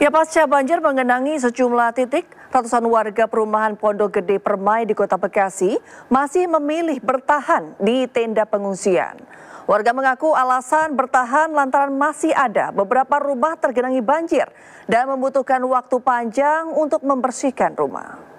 Ya, pasca banjir menggenangi sejumlah titik, ratusan warga perumahan Pondok Gede Permai di Kota Bekasi masih memilih bertahan di tenda pengungsian. Warga mengaku alasan bertahan lantaran masih ada beberapa rumah tergenangi banjir dan membutuhkan waktu panjang untuk membersihkan rumah.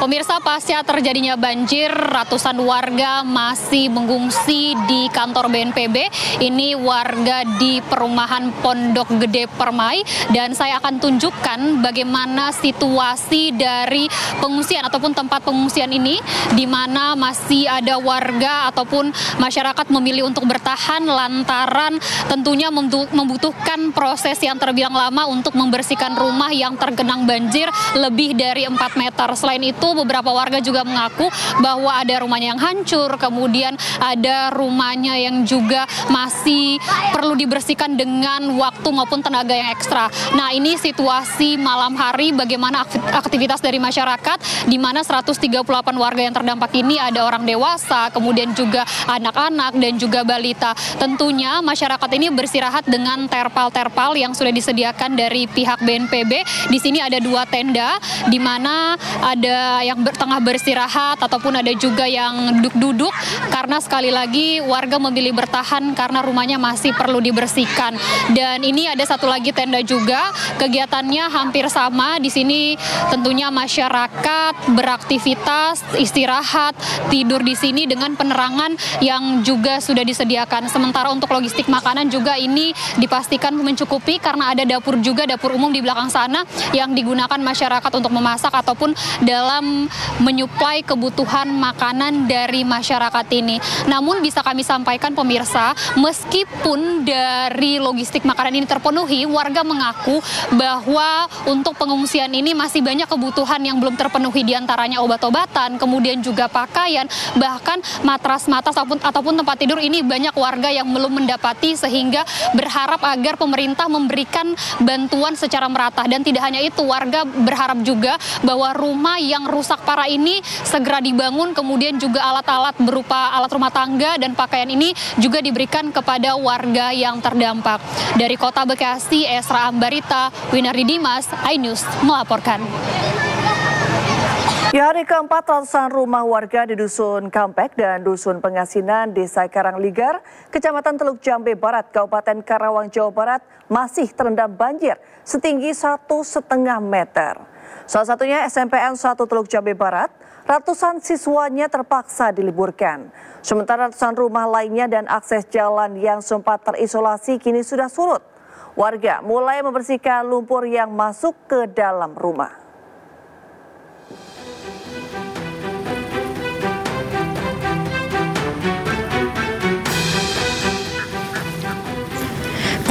Pemirsa, pasca terjadinya banjir, ratusan warga masih mengungsi di kantor BNPB. Ini warga di perumahan Pondok Gede Permai, dan saya akan tunjukkan bagaimana situasi dari pengungsian ataupun tempat pengungsian ini, di mana masih ada warga ataupun masyarakat memilih untuk bertahan lantaran tentunya membutuhkan proses yang terbilang lama untuk membersihkan rumah yang tergenang banjir lebih dari 4 meter. Selain itu, beberapa warga juga mengaku bahwa ada rumahnya yang hancur, kemudian ada rumahnya yang juga masih perlu dibersihkan dengan waktu maupun tenaga yang ekstra. Nah, ini situasi malam hari bagaimana aktivitas dari masyarakat, di mana 138 warga yang terdampak ini ada orang dewasa, kemudian juga anak-anak dan juga balita. Tentunya masyarakat ini beristirahat dengan terpal-terpal yang sudah disediakan dari pihak BNPB. Di sini ada 2 tenda, di mana ada yang tengah beristirahat ataupun ada juga yang duduk-duduk, karena sekali lagi warga memilih bertahan karena rumahnya masih perlu dibersihkan. Dan ini ada satu lagi tenda juga, kegiatannya hampir sama. Di sini tentunya masyarakat beraktivitas, istirahat, tidur di sini dengan penerangan yang juga sudah disediakan. Sementara untuk logistik makanan juga ini dipastikan mencukupi karena ada dapur juga, dapur umum di belakang sana yang digunakan masyarakat untuk memasak ataupun dalam menyuplai kebutuhan makanan dari masyarakat ini. Namun bisa kami sampaikan pemirsa, meskipun dari logistik makanan ini terpenuhi, warga mengaku bahwa untuk pengungsian ini masih banyak kebutuhan yang belum terpenuhi, diantaranya obat-obatan, kemudian juga pakaian, bahkan matras-matras ataupun tempat tidur ini banyak warga yang belum mendapati, sehingga berharap agar pemerintah memberikan bantuan secara merata. Dan tidak hanya itu, warga berharap juga bahwa rumah yang rusak parah ini segera dibangun, kemudian juga alat-alat berupa alat rumah tangga dan pakaian ini juga diberikan kepada warga yang terdampak. Dari Kota Bekasi, Esra Ambarita, Winardi Dimas, iNews melaporkan. Di hari keempat, ratusan rumah warga di Dusun Kampek dan Dusun Pengasinan, Desa Karangligar, Kecamatan Teluk Jambe Barat, Kabupaten Karawang, Jawa Barat, masih terendam banjir setinggi 1,5 meter. Salah satunya SMPN 1 Teluk Jambe Barat, ratusan siswanya terpaksa diliburkan. Sementara ratusan rumah lainnya dan akses jalan yang sempat terisolasi kini sudah surut. Warga mulai membersihkan lumpur yang masuk ke dalam rumah.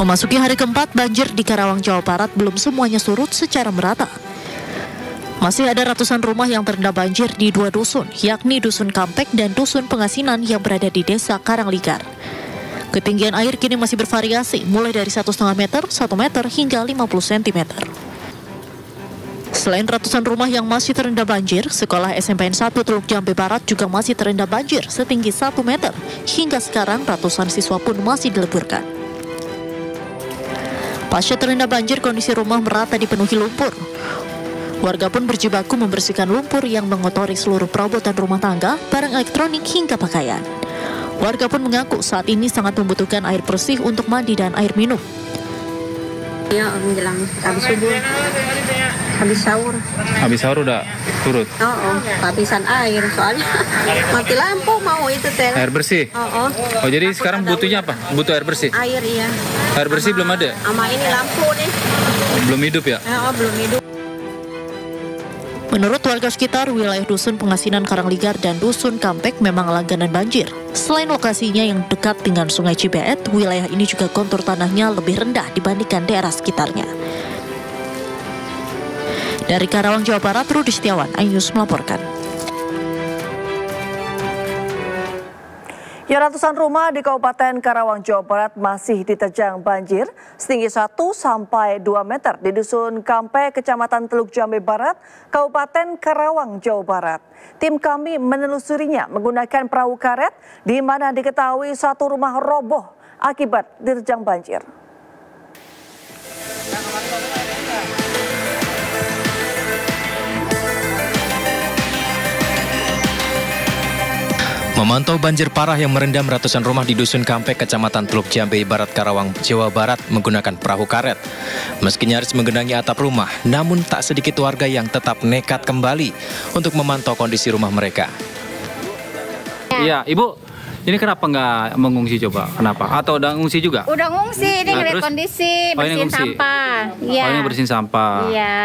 Memasuki hari keempat, banjir di Karawang, Jawa Barat belum semuanya surut secara merata. Masih ada ratusan rumah yang terendam banjir di 2 dusun, yakni Dusun Kampek dan Dusun Pengasinan yang berada di Desa Karangligar. Ketinggian air kini masih bervariasi, mulai dari 1,5 meter, 1 meter, hingga 50 cm. Selain ratusan rumah yang masih terendam banjir, sekolah SMPN 1 Teluk Jambe Barat juga masih terendam banjir setinggi 1 meter. Hingga sekarang ratusan siswa pun masih diliburkan. Pasca terendam banjir, kondisi rumah merata dipenuhi lumpur. Warga pun berjibaku membersihkan lumpur yang mengotori seluruh perabotan rumah tangga, barang elektronik hingga pakaian. Warga pun mengaku saat ini sangat membutuhkan air bersih untuk mandi dan air minum. Ya, menjelang habis subuh, habis sahur. Habis sahur udah turut? Kehabisan air soalnya mati lampu mau itu teh. Air bersih? Oh, jadi sekarang butuhnya apa? Butuh air bersih? Air, iya. Air bersih belum ada? Sama ini lampu nih. Belum hidup ya? Belum hidup. Menurut warga sekitar, wilayah Dusun Pengasinan Karangligar dan Dusun Kampek memang langganan banjir. Selain lokasinya yang dekat dengan Sungai Cibeet, wilayah ini juga kontur tanahnya lebih rendah dibandingkan daerah sekitarnya. Dari Karawang, Jawa Barat, Rudi Setiawan, iNews melaporkan. Ya, ratusan rumah di Kabupaten Karawang, Jawa Barat masih diterjang banjir setinggi 1 sampai 2 meter di Dusun Kampek, Kecamatan Teluk Jambe Barat, Kabupaten Karawang, Jawa Barat. Tim kami menelusurinya menggunakan perahu karet, di mana diketahui satu rumah roboh akibat diterjang banjir. Memantau banjir parah yang merendam ratusan rumah di Dusun Kampek, Kecamatan Teluk Jambe Barat, Karawang, Jawa Barat menggunakan perahu karet. Meski nyaris menggenangi atap rumah, namun tak sedikit warga yang tetap nekat kembali untuk memantau kondisi rumah mereka. Iya, Ibu, ini kenapa nggak mengungsi coba? Kenapa? Atau udah ngungsi juga? Udah ngungsi, ini ngeliat terus? kondisi, Oh, ini bersihin ngungsi. sampah. Iya. Oh, ini bersihin sampah. Iya.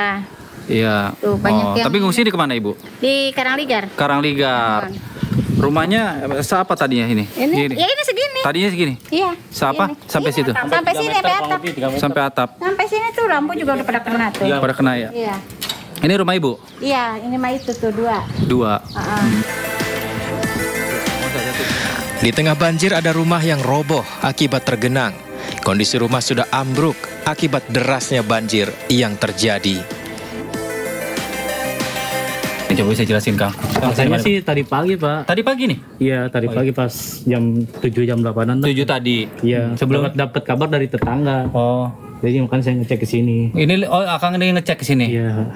Iya. Tuh, banyak yang- Tapi ngungsi di kemana, Ibu? Di Karangligar. Karangligar. Rumahnya siapa tadinya ini? Ini, ya ini segini. Tadinya segini? Iya. Siapa? Ini. Sampai Iya, situ? Sampai sini, sampai atap. Sampai atap. Sampai sini tuh lampu juga udah pada kena tuh. Pada kena ya? Iya. Ini rumah Ibu? Iya, ini mah itu tuh 2. 2. Di tengah banjir ada rumah yang roboh akibat tergenang. Kondisi rumah sudah ambruk akibat derasnya banjir yang terjadi. Coba bisa jelasin, Kang. Rasanya sih tadi pagi, Pak. Tadi pagi nih? Iya, tadi pagi pas jam 7 jam 8-an. 7 tadi. Iya, Sebelum dapat kabar dari tetangga. Oh. Jadi makanya saya ngecek ke sini. Ini Akang ini ngecek ke sini. Iya.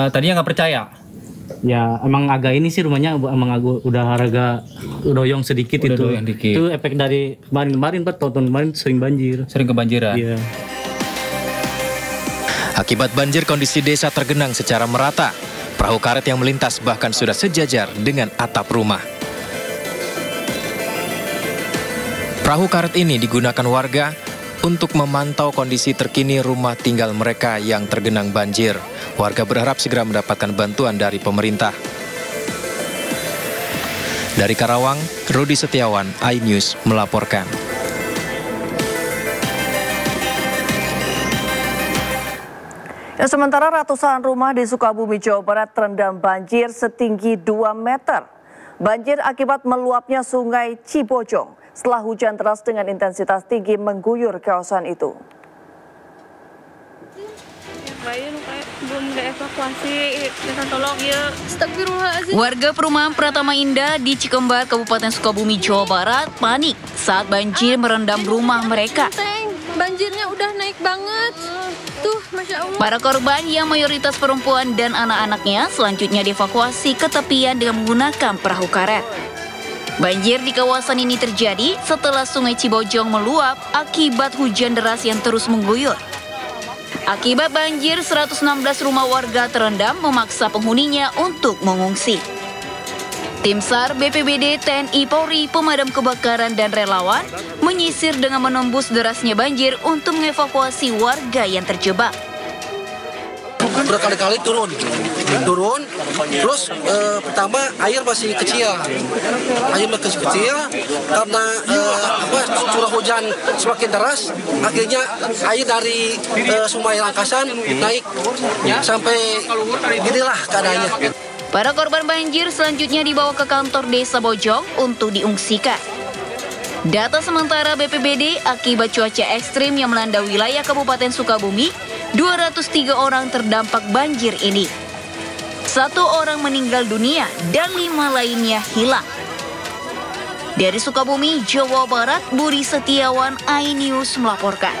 Tadinya nggak percaya. Ya, emang agak ini sih rumahnya emang agak udah harga doyong sedikit Udah itu. doyong dikit. Itu efek dari kemarin-kemarin, Pak. Tahun kemarin sering banjir. Sering kebanjiran. Iya. Akibat banjir, kondisi desa tergenang secara merata. Perahu karet yang melintas bahkan sudah sejajar dengan atap rumah. Perahu karet ini digunakan warga untuk memantau kondisi terkini rumah tinggal mereka yang tergenang banjir. Warga berharap segera mendapatkan bantuan dari pemerintah. Dari Karawang, Rudi Setiawan, iNews melaporkan. Ya, sementara ratusan rumah di Sukabumi, Jawa Barat terendam banjir setinggi 2 meter. Banjir akibat meluapnya sungai Cibojong setelah hujan deras dengan intensitas tinggi mengguyur kawasan itu. Warga perumahan Pratama Indah di Cikembar, Kabupaten Sukabumi, Jawa Barat panik saat banjir merendam rumah mereka. Banjirnya udah naik banget. Tuh, Masya Allah. Para korban yang mayoritas perempuan dan anak-anaknya selanjutnya dievakuasi ke tepian dengan menggunakan perahu karet. Banjir di kawasan ini terjadi setelah sungai Cibojong meluap akibat hujan deras yang terus mengguyur. Akibat banjir, 116 rumah warga terendam memaksa penghuninya untuk mengungsi. Tim SAR, BPBD, TNI, Polri, pemadam kebakaran, dan relawan menyisir dengan menembus derasnya banjir untuk mengevakuasi warga yang terjebak. Berkali-kali turun, terus pertama air masih kecil, karena curah hujan semakin deras, akhirnya air dari Sungai Langkasan naik sampai ginilah keadaannya. Para korban banjir selanjutnya dibawa ke kantor desa Bojong untuk diungsikan. Data sementara BPBD, akibat cuaca ekstrim yang melanda wilayah Kabupaten Sukabumi, 203 orang terdampak banjir ini. 1 orang meninggal dunia dan 5 lainnya hilang. Dari Sukabumi, Jawa Barat, Budi Setiawan, iNews melaporkan.